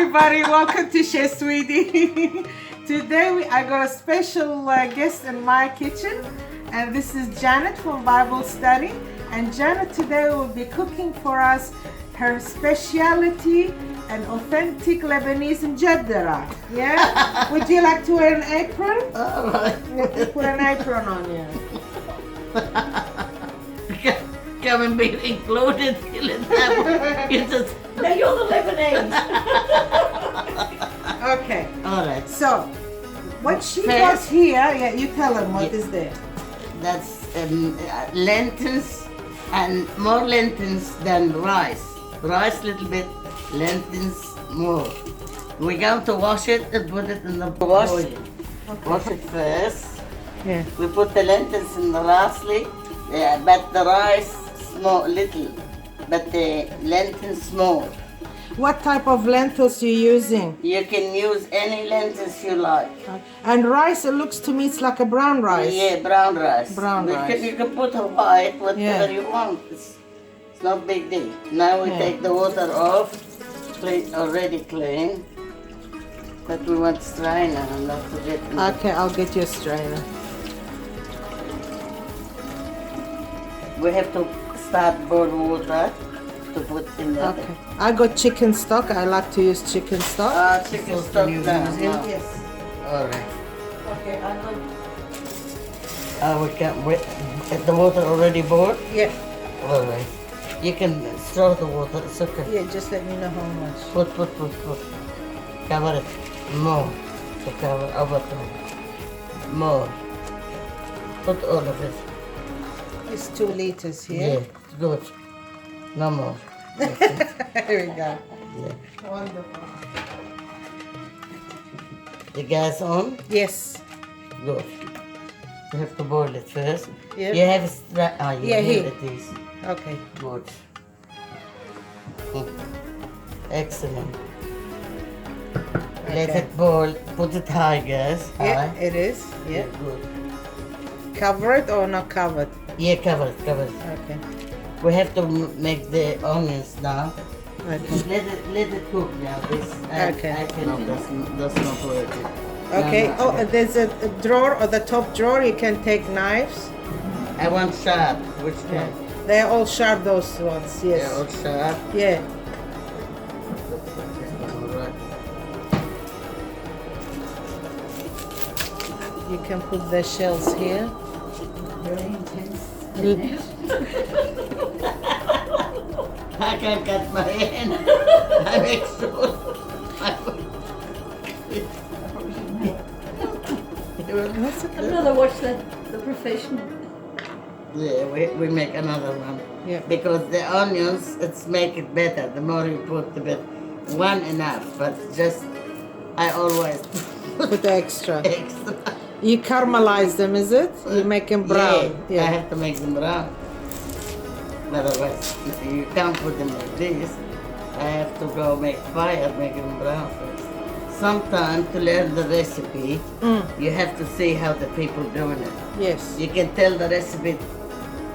everybody, welcome to Chef Sweetie. Today I got a special guest in my kitchen, and this is Jeanette from Bible Study. And Jeanette today will be cooking for us her specialty, an authentic Lebanese Mujadara. Yeah? Would you like to wear an apron? All right. Put an apron on you. Come and be included. You just... No, you're the Lebanese. Okay. All right. So, what she got here, yeah, you tell them what is there. That's lentils, and more lentils than rice. Rice little bit, lentils more. We're going to wash it and put it in the wash. Okay. Wash it first. Yeah. We put the lentils in the lastly, but the rice small little, but the lentils small. What type of lentils you using? You can use any lentils you like. And rice, it looks to me it's like a brown rice. Yeah, brown rice. Brown rice. You can put a white, whatever you want. It's not big deal. Now we take the water off, already clean. But we want strainer and not to get... Okay, I'll get you a strainer. We have to start boil water to put in the... Okay. I got chicken stock. I like to use chicken stock. Chicken stock now. Yes. All right. Okay, I got... We can wait. Is the water already boiled? Yeah. All right. You can stir the water. It's okay. Yeah, just let me know how much. Put. Cover it. More. To cover everything. More. Put all of it. It's 2 liters Yeah, here. good. No more. There we go. Yeah. Wonderful. The gas on? Yes. Good. You have to boil it first. Yep. You have Yeah, here. it is. Okay. Good. Excellent. Let it boil. Put it high gas. Yeah, High. it is. Yeah. Good. Cover it or not covered? Yeah, cover it. Okay. We have to make the onions now. Okay. Let it cook now. This Okay. I cannot. That's not working. Okay. No. Oh, there's a drawer or the top drawer. You can take knives. I want sharp. Which one? They're all sharp, those ones. Yes. Yeah, all sharp. Yeah. Alright. You can put the shells here. Very intense. I can cut my hand. I make sure. That's okay. I'd rather watch the professional. Yeah, we make another one. Yeah. Because the onions, it's make it better. The more you put, the better. One enough, but just I always Put the extra. extra. You caramelize them, is it? You make them brown. Yeah, I have to make them brown. Otherwise, you can't put them like this. I have to go make fire, make them brown first. Sometimes to learn the recipe, you have to see how the people doing it. Yes. You can tell the recipe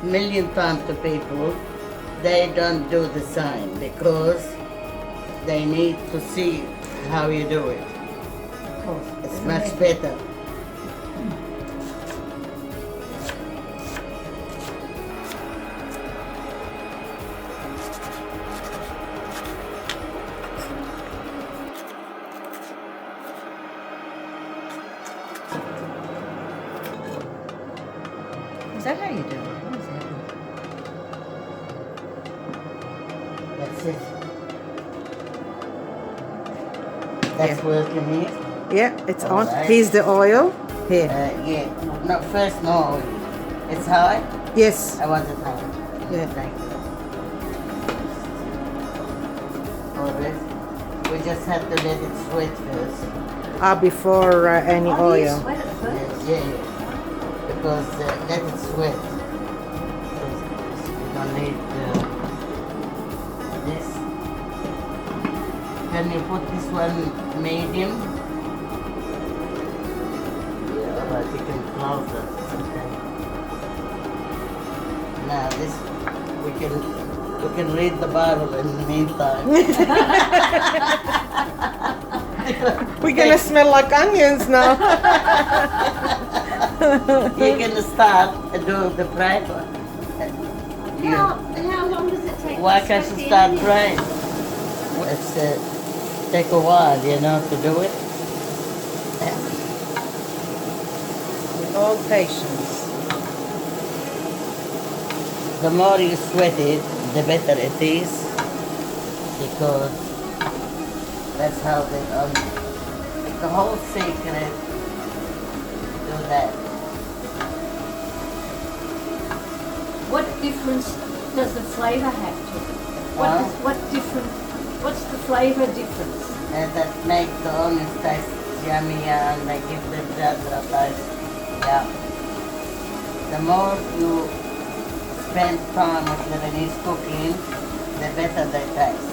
million times to people, they don't do the same because they need to see how you do it. Of course. It's much better. Is that how you do it? What is that? That's it. That's working here. Yeah, it's on. Alright. Here's the oil. Here. Yeah. No, first no oil. It's high. Yes. I want it high. Yeah. Thank you. All this. We just have to let it sweat first. Before any Oh, you oil. sweat it first? Yeah. Because let it sweat. We don't need this. Can you put this one medium? Yeah, but you can close it. It's okay. Now this we can read the Bible in the meantime. We're gonna smell like onions now. You're gonna start doing the fried one. How long does it take? Why to can't soak you the start onions? frying? It's take a while, you know, to do it. With all patience. The more you sweat it, the better it is, because that's how the whole secret do that. What difference does the flavour have to it? Huh? What's the flavour difference? And that make the onions taste yummy and they give the mujadara taste. Yeah. The more you spend time with Lebanese cooking, the better they taste.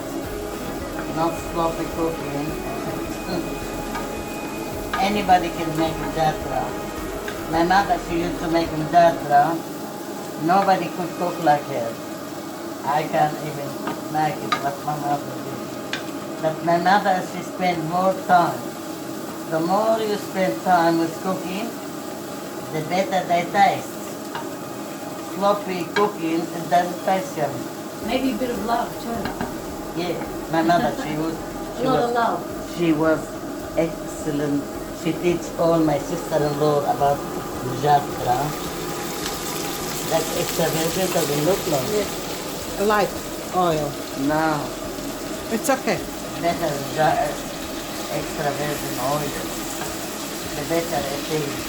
Not sloppy cooking. Anybody can make mujadara. My mother, she used to make mujadara. Nobody could cook like her. I can't even make it what my mother did. But my mother, she spent more time. The more you spend time with cooking, the better they taste. Sloppy cooking, it doesn't taste yummy. Maybe a bit of love too. Yeah, my mother, A lot of love. she was excellent. She teach all my sister-in-law about Mujadara. That extra virgin doesn't look like. Light oil. No, It's okay. better extra virgin oil. The better it is.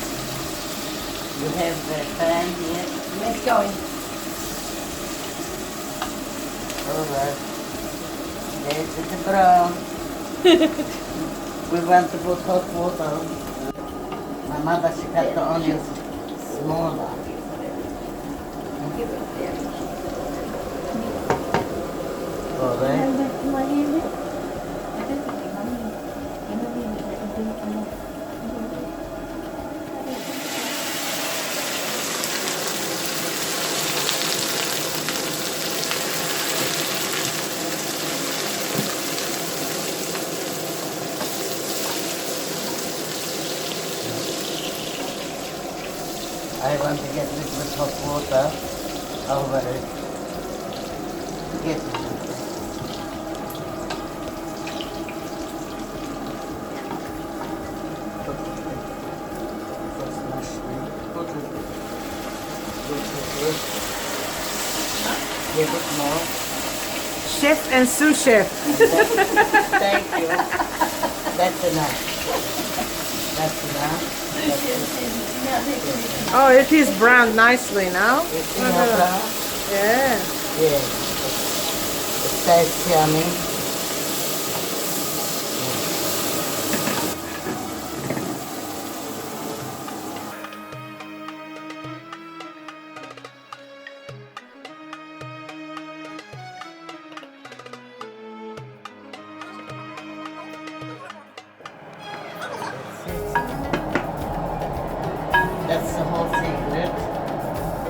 You have the pan here. Let's go in. All right. There's the brown. We want to put hot water. My mother, she cut the onions smaller. All right. I want to get a little bit hot water over it. Get it. Give it more. Chef and sous chef. Thank you. That's enough. That's enough. Oh, it is browned nicely now. You see how brown? Yeah. Yeah. It tastes yummy. That's the whole secret.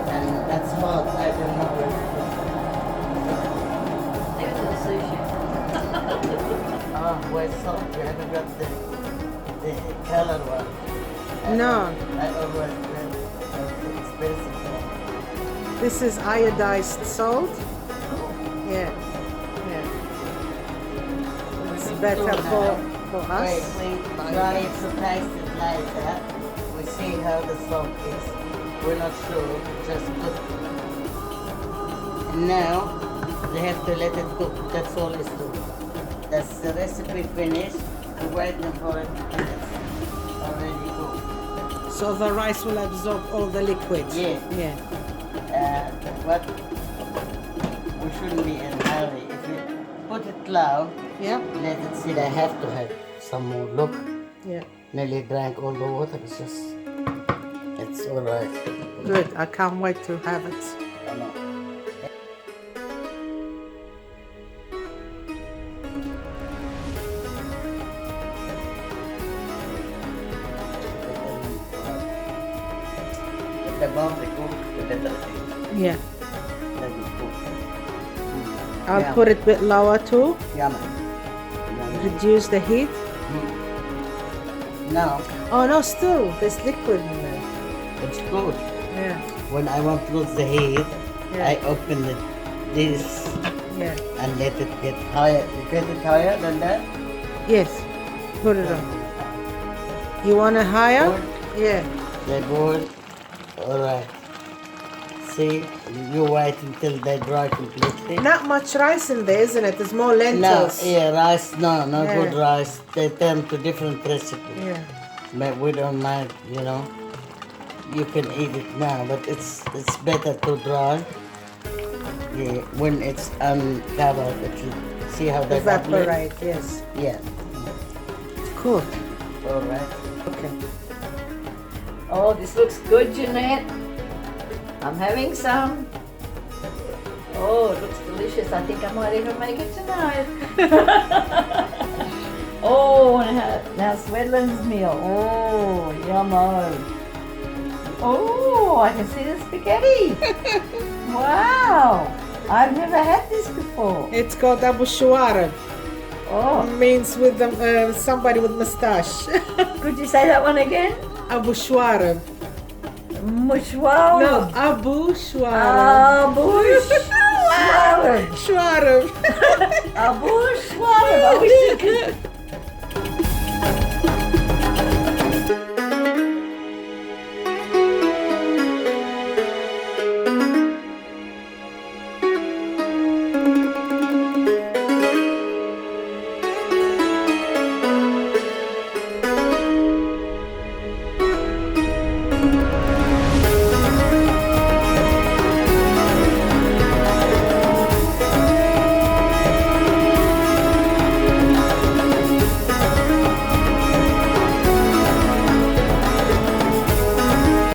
And that's hot. I don't know where Leave it to the sushi. Oh, where's salt? You haven't got the color one. No. I always get the expensive one. This is iodized salt. Yeah. Yeah. It's better for us. Wait, we try to taste it like that. We see how the salt is. We're not sure, just put. And now they have to let it cook. That's all it's doing. That's the recipe finished. We're waiting for it and it's already cooked. So the rice will absorb all the liquid. Yeah. Yeah. But we shouldn't be in a hurry. If you put it low, Yeah. let it sit. I have to have some more. Look, Yeah. nearly drank all the water. It's all right. Good. I can't wait to have it. I know. The more they cook, the better it is. Yeah. Let it cook. I'll Yeah. put it a bit lower too. Yummy. Yummy. Reduce the heat. Mm. No, Oh no, still there's liquid in there. it's good. Yeah, When I want to lose the heat, Yeah. I open this yeah. and let it get higher. You get it higher than that? Yes. Put it on. You want it higher? Boil. Yeah. They boil. All right. See, you wait until they dry completely. Not much rice in there, isn't it? There's more No, lentils. yeah, rice, no, no Yeah. good rice. They turn to different recipes. Yeah. But we don't mind, you know. You can eat it now, but it's better to dry. Yeah, when it's uncovered, it will see how they bubble. Evaporate, yes. Yeah. Cool. All right. Okay. Oh, this looks good, Jeanette. I'm having some. Oh, it looks delicious. I think I might even make it tonight. Oh, now Swedland's meal. Oh, yummo. Oh, I can see the spaghetti. Wow. I've never had this before. It's called Abu Shuarab. Oh, Means with somebody with mustache. could you say that one again? Abu Shuarab. Mushwar. No, Abu Shuarab. Abu Shwarab. Shuarab. Abu Shwarab. I wish you could